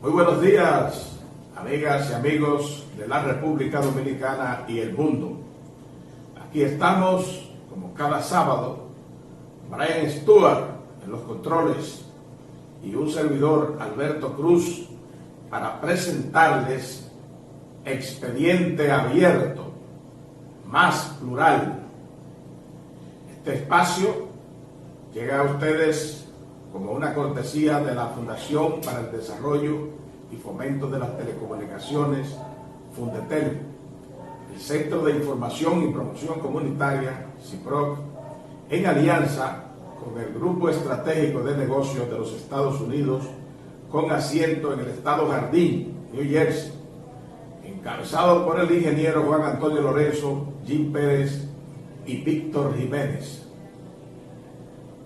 Muy buenos días, amigas y amigos de la República Dominicana y el mundo. Aquí estamos, como cada sábado, Brian Stuart en los controles y un servidor, Alberto Cruz, para presentarles Expediente Abierto, más plural. Este espacio llega a ustedes como una cortesía de la Fundación para el Desarrollo y Fomento de las Telecomunicaciones, Fundetel, el Centro de Información y Promoción Comunitaria, CIPROC, en alianza con el Grupo Estratégico de Negocios de los Estados Unidos, con asiento en el estado Jardín, New Jersey, encabezado por el ingeniero Juan Antonio Lorenzo, Jim Pérez y Víctor Jiménez.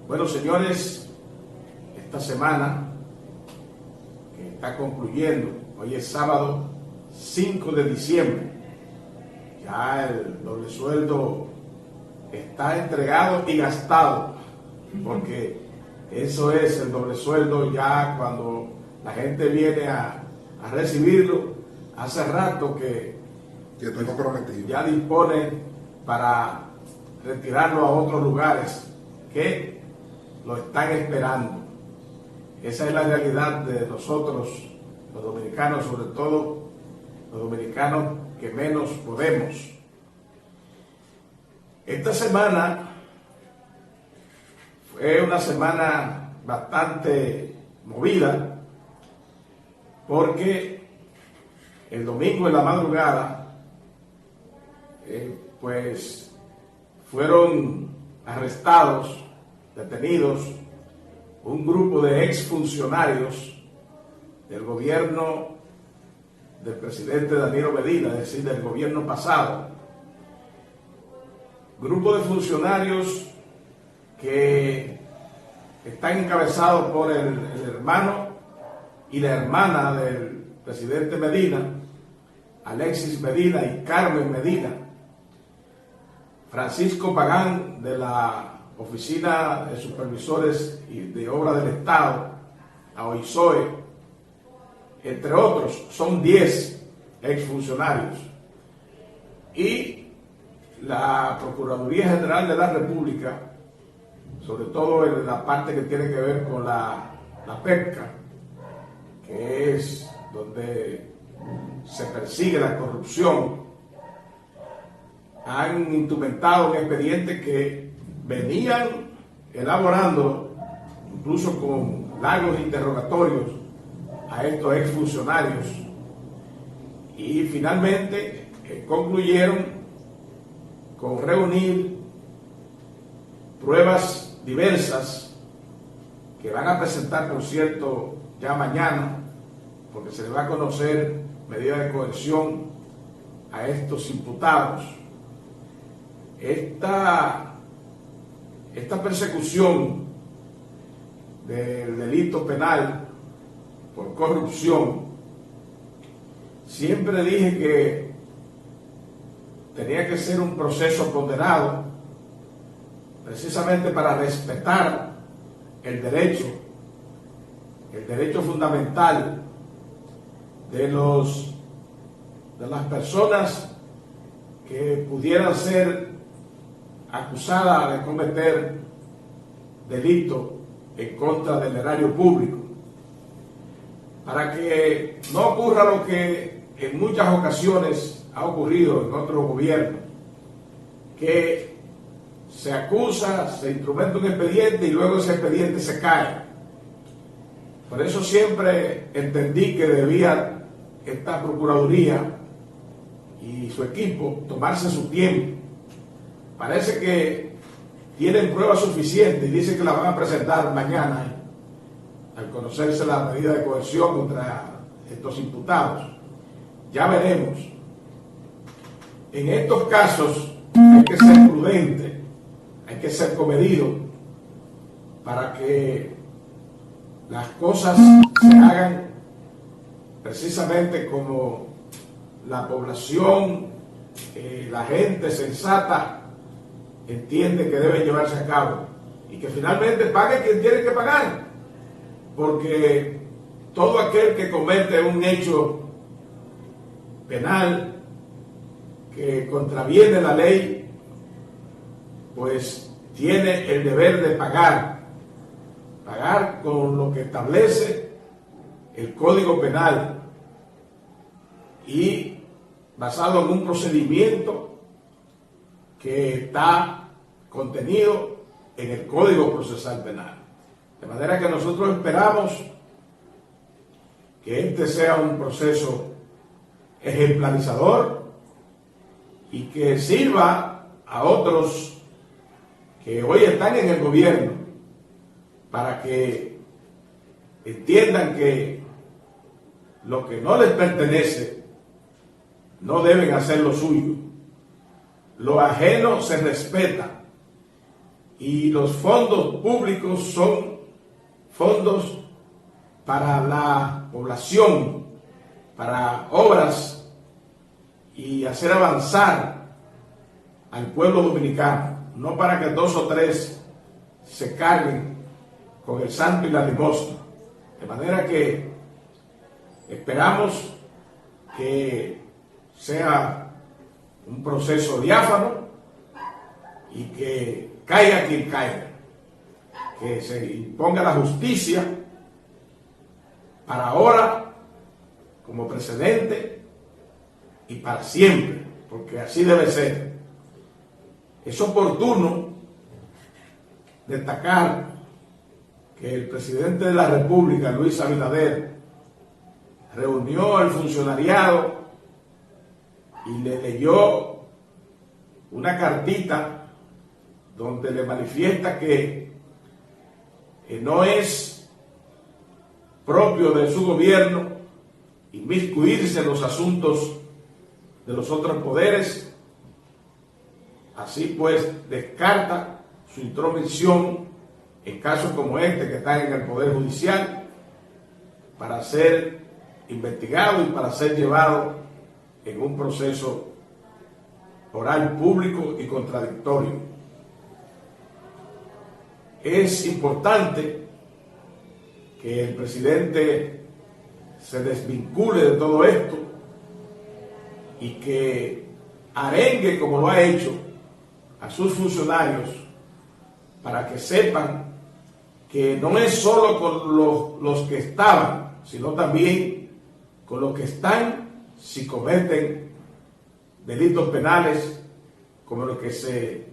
Bueno, señores, esta semana que está concluyendo, hoy es sábado 5 de diciembre, ya el doble sueldo está entregado y gastado, porque eso es el doble sueldo. Ya cuando la gente viene a recibirlo, hace rato que estoy comprometido, ya dispone para retirarlo a otros lugares que lo están esperando. Esa es la realidad de nosotros, los dominicanos, sobre todo los dominicanos que menos podemos. Esta semana fue una semana bastante movida, porque el domingo en la madrugada, pues fueron arrestados, detenidos, un grupo de exfuncionarios del gobierno del presidente Danilo Medina, es decir, del gobierno pasado. Grupo de funcionarios que están encabezados por el hermano y la hermana del presidente Medina, Alexis Medina y Carmen Medina, Francisco Pagán de la Oficina de Supervisores y de Obra del Estado, la OISOE, entre otros. Son 10 exfuncionarios. Y la Procuraduría General de la República, sobre todo en la parte que tiene que ver con la PEPCA, que es donde se persigue la corrupción, han instrumentado un expediente que venían elaborando, incluso con largos interrogatorios, a estos exfuncionarios, y finalmente concluyeron con reunir pruebas diversas que van a presentar, por cierto, ya mañana, porque se les va a conocer medida de coerción a estos imputados. Esta persecución del delito penal por corrupción, siempre dije que tenía que ser un proceso ponderado, precisamente para respetar el derecho fundamental de las personas que pudieran ser acusada de cometer delito en contra del erario público, para que no ocurra lo que en muchas ocasiones ha ocurrido en otros gobiernos, que se acusa, se instrumenta un expediente y luego ese expediente se cae. Por eso siempre entendí que debía esta Procuraduría y su equipo tomarse su tiempo. Parece que tienen pruebas suficientes y dicen que la van a presentar mañana al conocerse la medida de coerción contra estos imputados. Ya veremos. En estos casos hay que ser prudente, hay que ser comedido, para que las cosas se hagan precisamente como la población, la gente sensata entiende que debe llevarse a cabo, y que finalmente pague quien tiene que pagar, porque todo aquel que comete un hecho penal que contraviene la ley, pues tiene el deber de pagar con lo que establece el Código Penal y basado en un procedimiento que está contenido en el Código Procesal Penal. De manera que nosotros esperamos que este sea un proceso ejemplarizador y que sirva a otros que hoy están en el gobierno para que entiendan que lo que no les pertenece no deben hacer lo suyo. Lo ajeno se respeta y los fondos públicos son fondos para la población, para obras y hacer avanzar al pueblo dominicano, no para que 2 o 3 se carguen con el santo y la limosna. De manera que esperamos que sea un proceso diáfano y que caiga quien caiga, que se imponga la justicia para ahora como precedente y para siempre, porque así debe ser. Es oportuno destacar que el presidente de la República, Luis Abinader, reunió al funcionariado y le leyó una cartita donde le manifiesta que no es propio de su gobierno inmiscuirse en los asuntos de los otros poderes. Así pues, descarta su intromisión en casos como este que están en el Poder Judicial para ser investigado y para ser llevado en un proceso oral público y contradictorio. Es importante que el presidente se desvincule de todo esto y que arengue, como lo ha hecho, a sus funcionarios para que sepan que no es solo con los que estaban, sino también con los que están si cometen delitos penales como los que se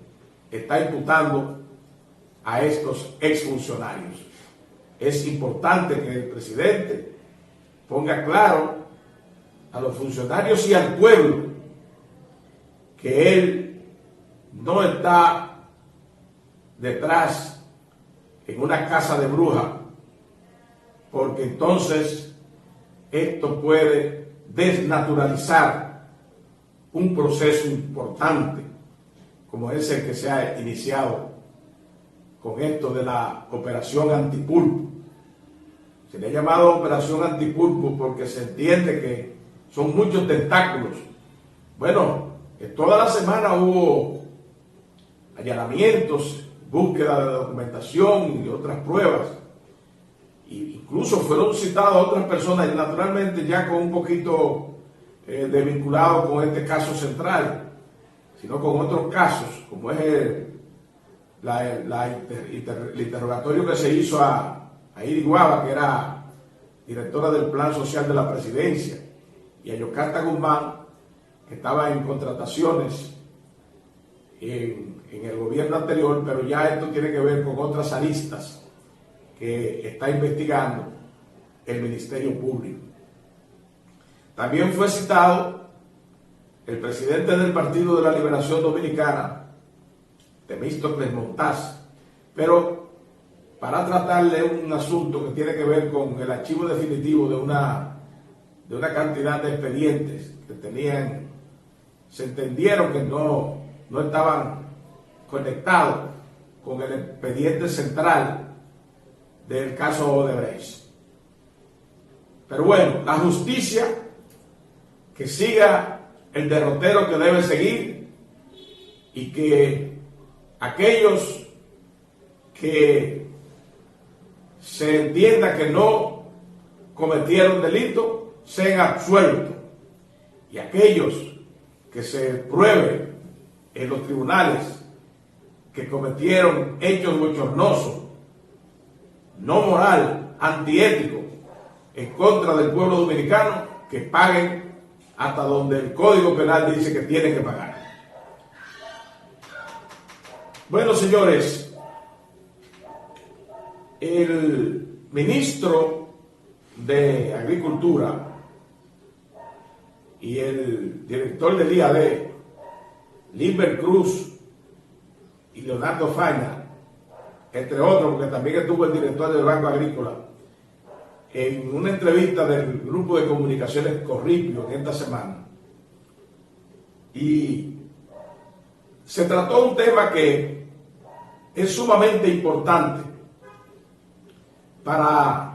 está imputando a estos exfuncionarios. Es importante que el presidente ponga claro a los funcionarios y al pueblo que él no está detrás en una casa de brujas, porque entonces esto puede desnaturalizar un proceso importante como es el que se ha iniciado con esto de la operación antipulpo. Se le ha llamado operación antipulpo porque se entiende que son muchos tentáculos. Bueno, toda la semana hubo allanamientos, búsqueda de documentación y otras pruebas. E incluso fueron citadas otras personas, y naturalmente ya con un poquito desvinculado con este caso central, sino con otros casos, como es el interrogatorio que se hizo a Iris Guava, que era directora del Plan Social de la Presidencia, y a Yocasta Guzmán, que estaba en contrataciones en el gobierno anterior, pero ya esto tiene que ver con otras aristas que está investigando el Ministerio Público. También fue citado el presidente del Partido de la Liberación Dominicana, Temístocles Montaz, pero para tratarle un asunto que tiene que ver con el archivo definitivo de una cantidad de expedientes que se entendieron que no estaban conectados con el expediente central del caso Odebrecht. Pero bueno, la justicia que siga el derrotero que debe seguir y que aquellos que se entienda que no cometieron delitos sean absueltos, y aquellos que se pruebe en los tribunales que cometieron hechos bochornosos, no moral, antiético, en contra del pueblo dominicano, que paguen hasta donde el Código Penal dice que tienen que pagar. Bueno, señores, el ministro de Agricultura y el director del IAD, Limber Cruz y Leonardo Faina, entre otros, porque también estuvo el director del Banco Agrícola, en una entrevista del grupo de comunicaciones Corripio en esta semana. Y se trató un tema que es sumamente importante para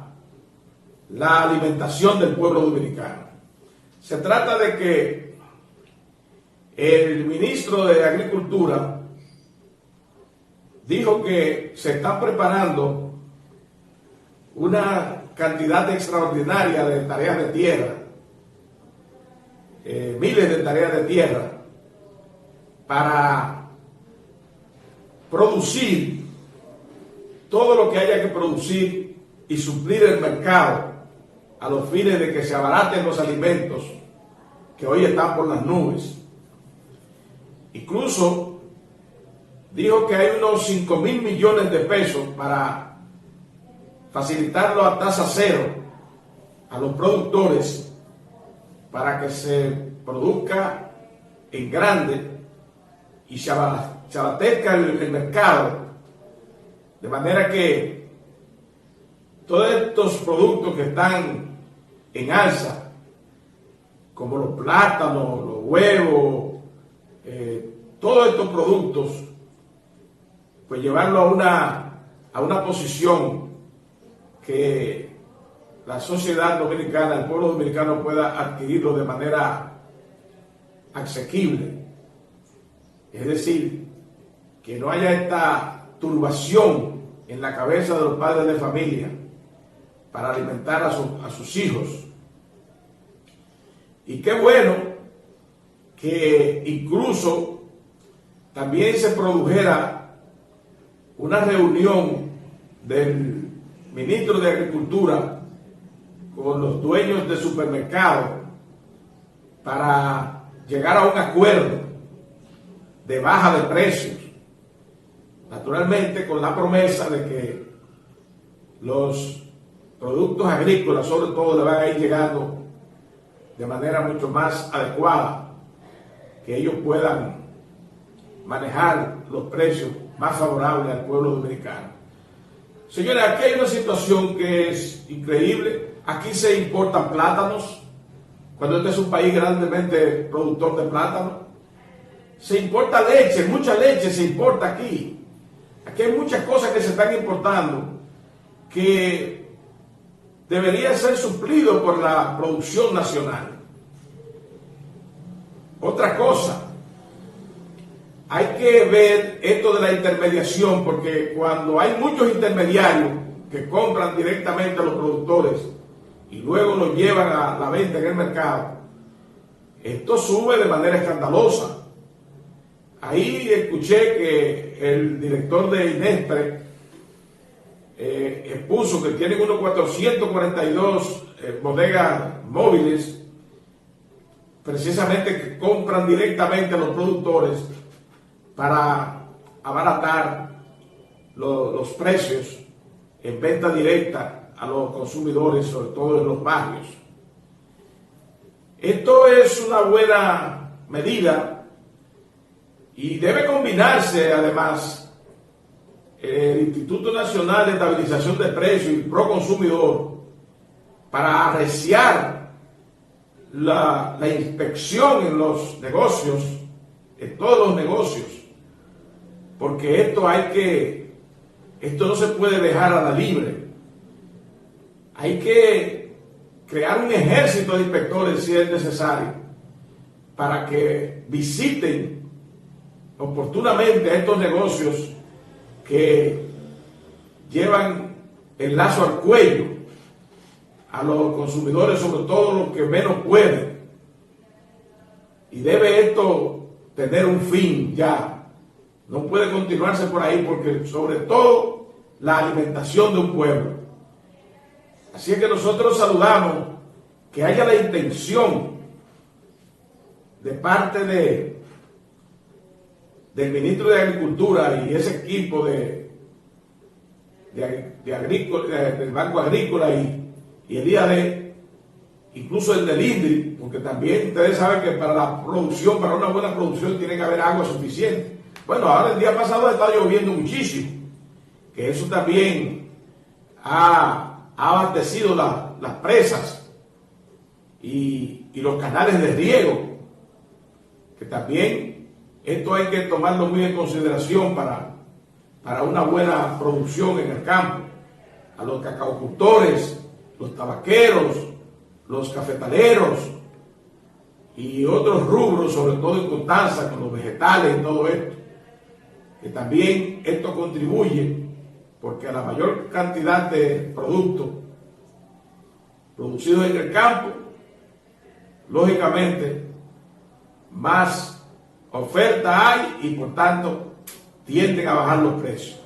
la alimentación del pueblo dominicano. Se trata de que el ministro de Agricultura dijo que se están preparando una cantidad extraordinaria de tareas de tierra, miles de tareas de tierra, para producir todo lo que haya que producir y suplir el mercado a los fines de que se abaraten los alimentos que hoy están por las nubes. Incluso dijo que hay unos 5,000 millones de pesos para facilitarlo a tasa cero a los productores para que se produzca en grande y se abatezca el mercado, de manera que todos estos productos que están en alza, como los plátanos, los huevos, todos estos productos, pues llevarlo a una posición que la sociedad dominicana, el pueblo dominicano pueda adquirirlo de manera asequible. Es decir, que no haya esta turbación en la cabeza de los padres de familia para alimentar a sus hijos. Y qué bueno que incluso también se produjera una reunión del ministro de Agricultura con los dueños de supermercados para llegar a un acuerdo de baja de precios, naturalmente con la promesa de que los productos agrícolas sobre todo le van a ir llegando de manera mucho más adecuada, que ellos puedan manejar los precios más favorables al pueblo dominicano. Señores, aquí hay una situación que es increíble. Aquí se importan plátanos, cuando este es un país grandemente productor de plátanos. Se importa leche, mucha leche se importa aquí. Aquí hay muchas cosas que se están importando que deberían ser suplidos por la producción nacional. Otra cosa, hay que ver esto de la intermediación, porque cuando hay muchos intermediarios que compran directamente a los productores y luego los llevan a la venta en el mercado, esto sube de manera escandalosa. Ahí escuché que el director de Inespre expuso que tienen unos 442 bodegas móviles, precisamente que compran directamente a los productores para abaratar los precios en venta directa a los consumidores, sobre todo en los barrios. Esto es una buena medida y debe combinarse además el Instituto Nacional de Estabilización de Precios y Proconsumidor para arreciar la inspección en los negocios, en todos los negocios, porque esto no se puede dejar a la libre. Hay que crear un ejército de inspectores si es necesario para que visiten oportunamente a estos negocios que llevan el lazo al cuello a los consumidores, sobre todo los que menos pueden. Y debe esto tener un fin ya. No puede continuarse por ahí porque sobre todo la alimentación de un pueblo. Así es que nosotros saludamos que haya la intención de parte del ministro de Agricultura y ese equipo del Banco Agrícola y el IAD, incluso el del INDRI, porque también ustedes saben que para la producción, para una buena producción, tiene que haber agua suficiente. Bueno, ahora el día pasado está lloviendo muchísimo, que eso también ha abastecido las presas y los canales de riego, que también esto hay que tomarlo muy en consideración para una buena producción en el campo. A los cacaocultores, los tabaqueros, los cafetaleros y otros rubros, sobre todo en Constanza, con los vegetales y todo esto, que también esto contribuye porque a la mayor cantidad de productos producidos en el campo, lógicamente, más oferta hay y por tanto tienden a bajar los precios.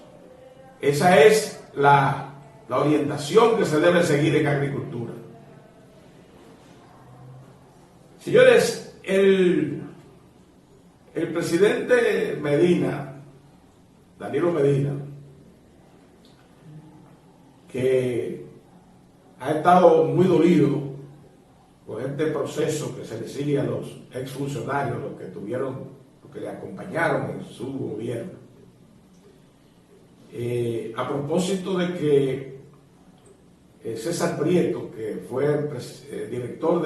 Esa es la orientación que se debe seguir en agricultura. Señores, el presidente Medina, Danilo Medina, que ha estado muy dolido por este proceso que se le sigue a los exfuncionarios, los que le acompañaron en su gobierno. A propósito de que César Prieto, que fue director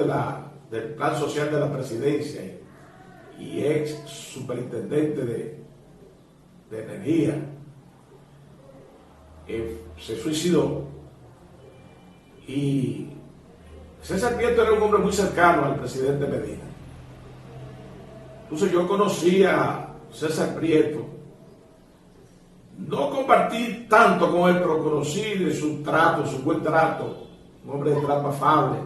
del Plan Social de la Presidencia y ex superintendente de Energía, se suicidó. Y César Prieto era un hombre muy cercano al presidente Medina. Entonces yo conocí a César Prieto, no compartí tanto con él, pero conocí de su trato, su buen trato, un hombre de trato afable,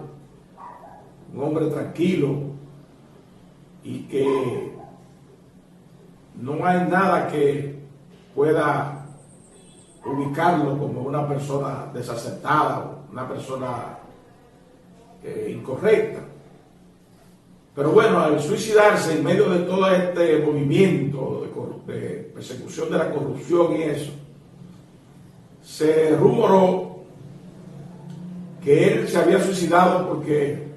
un hombre tranquilo y que no hay nada que pueda ubicarlo como una persona desacertada o una persona incorrecta. Pero bueno, al suicidarse en medio de todo este movimiento de persecución de la corrupción y eso, se rumoró que él se había suicidado porque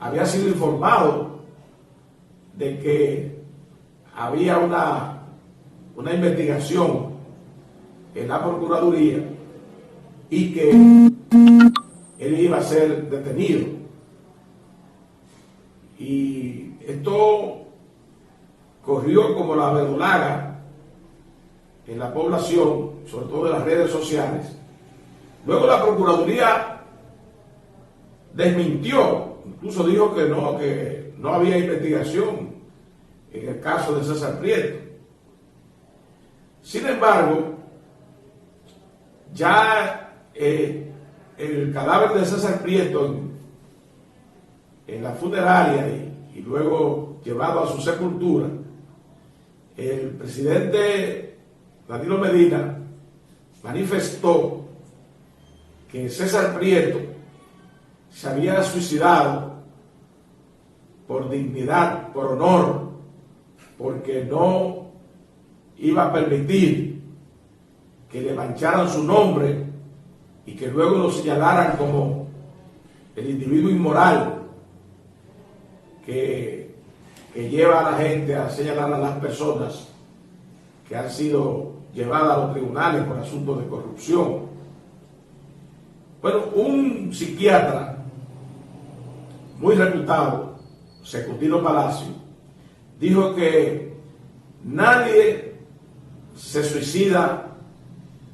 había sido informado de que había una investigación en la Procuraduría y que él iba a ser detenido. Y esto corrió como la verdolaga en la población, sobre todo en las redes sociales. Luego la Procuraduría desmintió, incluso dijo que no había investigación en el caso de César Prieto. Sin embargo, ya el cadáver de César Prieto en la funeraria y luego llevado a su sepultura, el presidente Danilo Medina manifestó que César Prieto se había suicidado por dignidad, por honor, porque no iba a permitir que le mancharan su nombre y que luego lo señalaran como el individuo inmoral que lleva a la gente a señalar a las personas que han sido llevadas a los tribunales por asuntos de corrupción. Bueno, un psiquiatra muy reputado, Secundino Palacio, dijo que nadie se suicida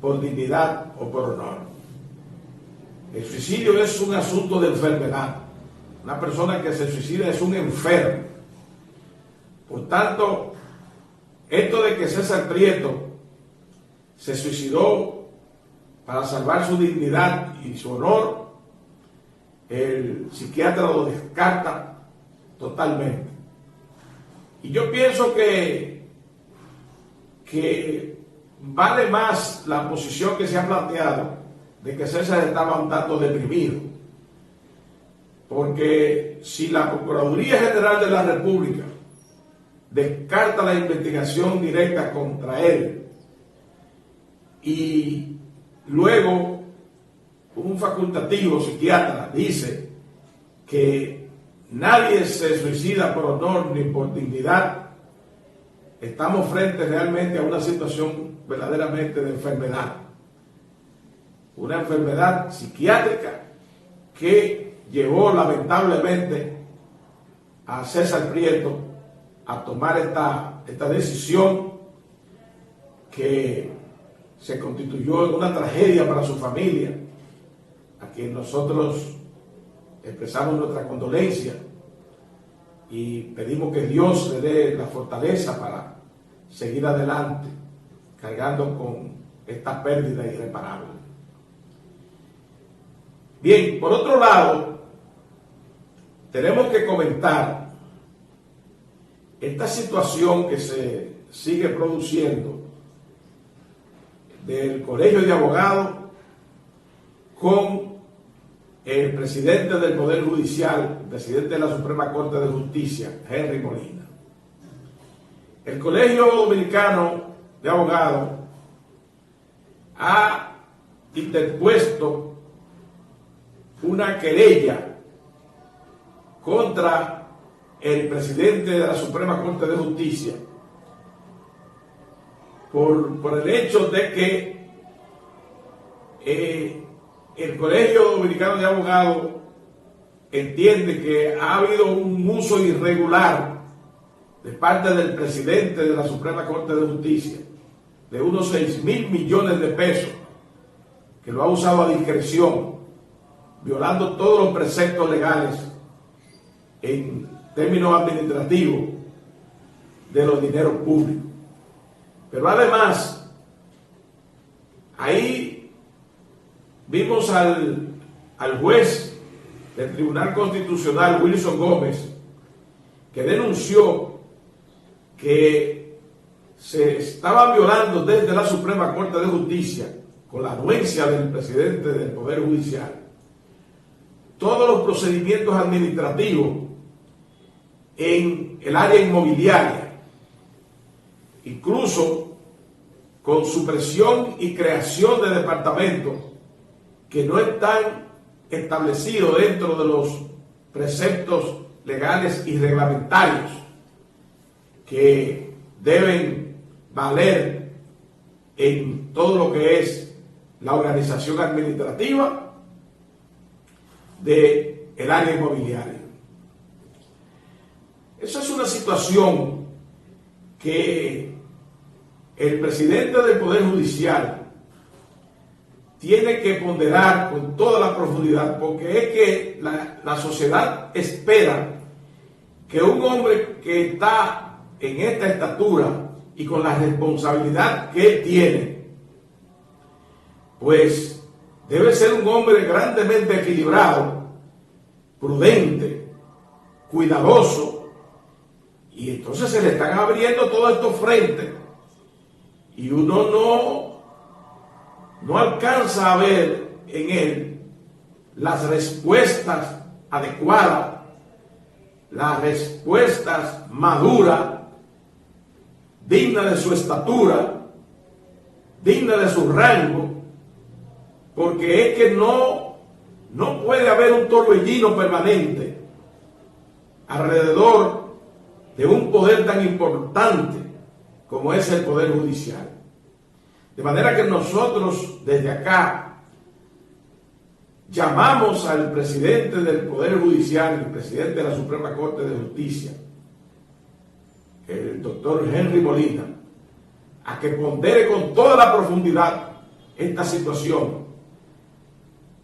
por dignidad o por honor. El suicidio es un asunto de enfermedad. Una persona que se suicida es un enfermo. Por tanto, esto de que César Prieto se suicidó para salvar su dignidad y su honor, el psiquiatra lo descarta totalmente. Y yo pienso que vale más la posición que se ha planteado de que César estaba un tanto deprimido. Porque si la Procuraduría General de la República descarta la investigación directa contra él y luego un facultativo psiquiatra dice que nadie se suicida por honor ni por dignidad, estamos frente realmente a una situación verdaderamente de enfermedad. Una enfermedad psiquiátrica que llevó lamentablemente a César Prieto a tomar esta decisión que se constituyó en una tragedia para su familia, a quien nosotros expresamos nuestra condolencia y pedimos que Dios le dé la fortaleza para seguir adelante, cargando con esta pérdida irreparable. Bien, por otro lado, tenemos que comentar esta situación que se sigue produciendo del Colegio de Abogados con el presidente del Poder Judicial, el presidente de la Suprema Corte de Justicia, Henry Molina. El Colegio Dominicano de Abogados ha interpuesto una querella contra el presidente de la Suprema Corte de Justicia por el hecho de que el Colegio Dominicano de Abogados entiende que ha habido un uso irregular de parte del presidente de la Suprema Corte de Justicia de unos 6.000 millones de pesos, que lo ha usado a discreción, violando todos los preceptos legales en términos administrativos de los dineros públicos. Pero además, ahí vimos al juez del Tribunal Constitucional, Wilson Gómez, que denunció que se estaba violando desde la Suprema Corte de Justicia, con la anuencia del presidente del Poder Judicial, todos los procedimientos administrativos en el área inmobiliaria, incluso con supresión y creación de departamentos que no están establecidos dentro de los preceptos legales y reglamentarios que deben valer en todo lo que es la organización administrativa del área inmobiliaria. Esa es una situación que el presidente del Poder Judicial tiene que ponderar con toda la profundidad, porque es que la sociedad espera que un hombre que está en esta estatura y con la responsabilidad que él tiene, pues debe ser un hombre grandemente equilibrado, prudente, cuidadoso, y entonces se le están abriendo todos estos frentes y uno no alcanza a ver en él las respuestas adecuadas, las respuestas maduras, dignas de su estatura, dignas de su rango, porque es que no puede haber un torbellino permanente alrededor de un poder tan importante como es el Poder Judicial. De manera que nosotros desde acá llamamos al presidente del Poder Judicial, el presidente de la Suprema Corte de Justicia, el doctor Henry Molina, a que pondere con toda la profundidad esta situación,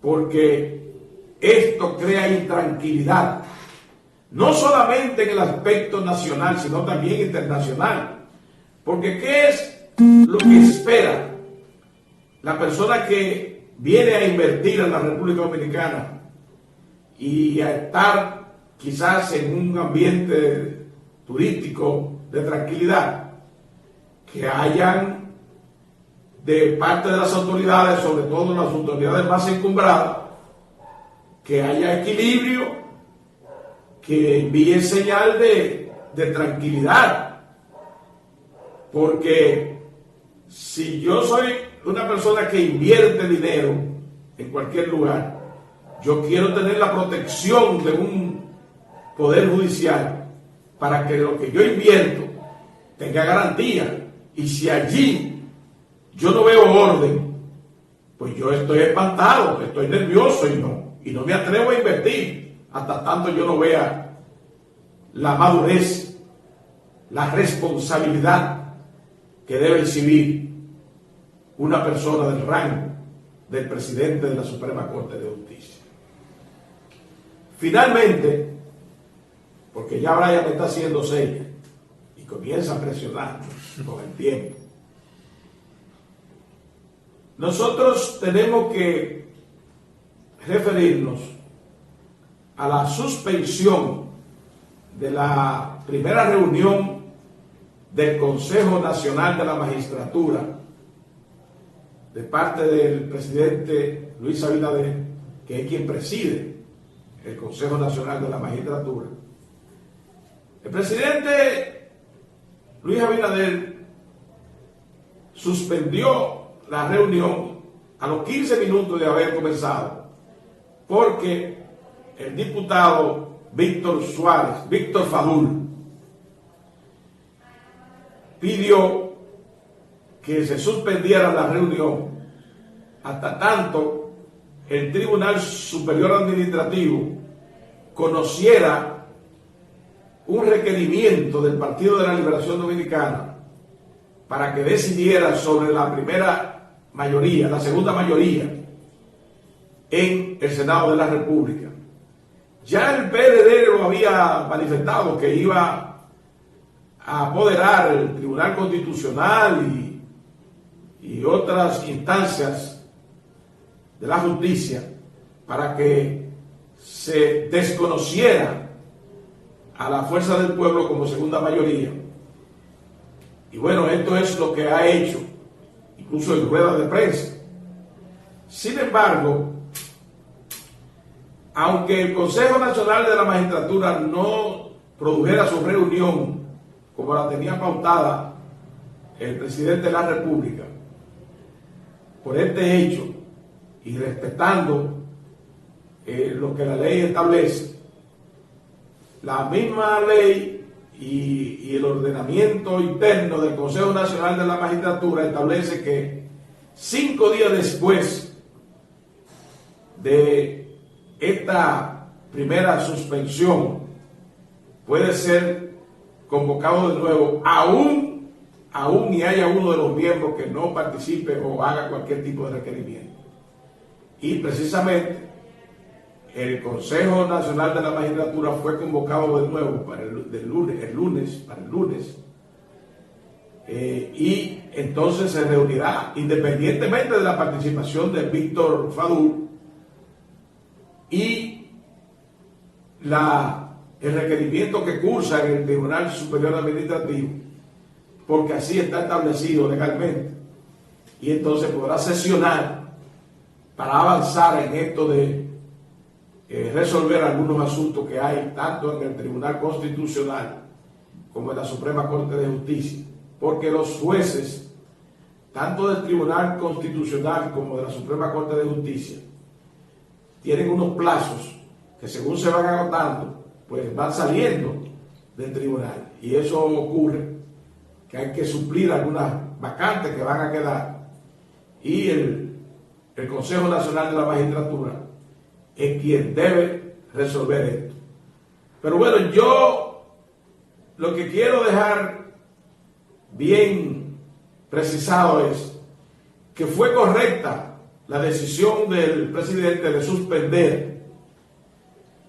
porque esto crea intranquilidad, no solamente en el aspecto nacional, sino también internacional. Porque ¿qué es lo que espera la persona que viene a invertir en la República Dominicana y a estar quizás en un ambiente turístico de tranquilidad, que hayan de parte de las autoridades, sobre todo las autoridades más encumbradas, que haya equilibrio, que envíe señal de tranquilidad. Porque si yo soy una persona que invierte dinero en cualquier lugar, yo quiero tener la protección de un poder judicial para que lo que yo invierto tenga garantía. Y si allí yo no veo orden, pues yo estoy espantado, estoy nervioso y no me atrevo a invertir hasta tanto yo no vea la madurez, la responsabilidad que debe exhibir una persona del rango del presidente de la Suprema Corte de Justicia. Finalmente, porque ya Brian me está haciendo señas y comienza a presionar con el tiempo, nosotros tenemos que referirnos a la suspensión de la primera reunión del Consejo Nacional de la Magistratura de parte del presidente Luis Abinader, que es quien preside el Consejo Nacional de la Magistratura. El presidente Luis Abinader suspendió la reunión a los 15 minutos de haber comenzado, porque el diputado Víctor Fadul, pidió que se suspendiera la reunión hasta tanto el Tribunal Superior Administrativo conociera un requerimiento del Partido de la Liberación Dominicana para que decidiera sobre la primera mayoría, la segunda mayoría en el Senado de la República. Ya el PLD lo había manifestado que iba a apoderar el Tribunal Constitucional y otras instancias de la justicia para que se desconociera a la fuerza del pueblo como segunda mayoría. Y bueno, esto es lo que ha hecho, incluso en ruedas de prensa. Sin embargo, aunque el Consejo Nacional de la Magistratura no produjera su reunión como la tenía pautada el presidente de la República, por este hecho y respetando lo que la ley establece, la misma ley y el ordenamiento interno del Consejo Nacional de la Magistratura establece que 5 días después de esta primera suspensión puede ser convocado de nuevo, aún y haya uno de los miembros que no participe o haga cualquier tipo de requerimiento. Y precisamente el Consejo Nacional de la Magistratura fue convocado de nuevo para el lunes, y entonces se reunirá, independientemente de la participación de Víctor Fadul y el requerimiento que cursa en el Tribunal Superior Administrativo, porque así está establecido legalmente, y entonces podrá sesionar para avanzar en esto de resolver algunos asuntos que hay tanto en el Tribunal Constitucional como en la Suprema Corte de Justicia, porque los jueces, tanto del Tribunal Constitucional como de la Suprema Corte de Justicia, tienen unos plazos que según se van agotando, pues van saliendo del tribunal, y eso ocurre que hay que suplir algunas vacantes que van a quedar, y el Consejo Nacional de la Magistratura es quien debe resolver esto. Pero bueno, yo lo que quiero dejar bien precisado es que fue correcta la decisión del presidente de suspender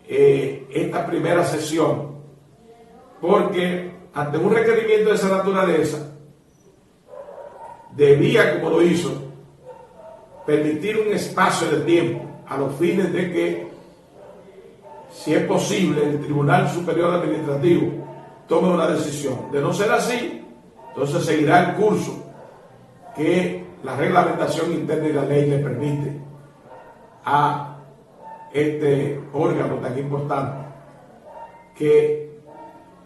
esta primera sesión, porque ante un requerimiento de esa naturaleza debía, como lo hizo, permitir un espacio de tiempo a los fines de que si es posible, el Tribunal Superior Administrativo tome una decisión. De no ser así, entonces seguirá el curso que la reglamentación interna y la ley le permite a este órgano tan importante que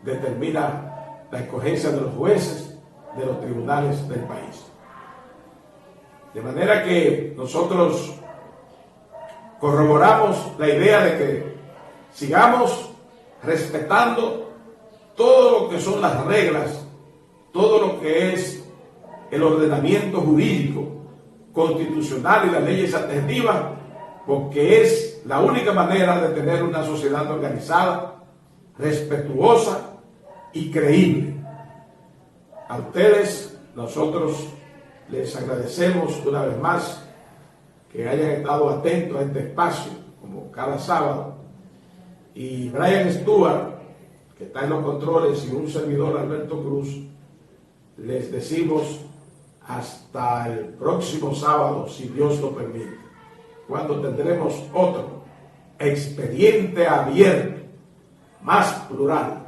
determina la escogencia de los jueces de los tribunales del país. De manera que nosotros corroboramos la idea de que sigamos respetando todo lo que son las reglas, todo lo que es el ordenamiento jurídico, constitucional y las leyes adjetivas, porque es la única manera de tener una sociedad organizada, respetuosa y creíble. A ustedes, nosotros les agradecemos una vez más que hayan estado atentos a este espacio, como cada sábado. Y Brian Stuart, que está en los controles, y un servidor, Alberto Cruz, les decimos hasta el próximo sábado, si Dios lo permite, cuando tendremos otro expediente abierto, más plural,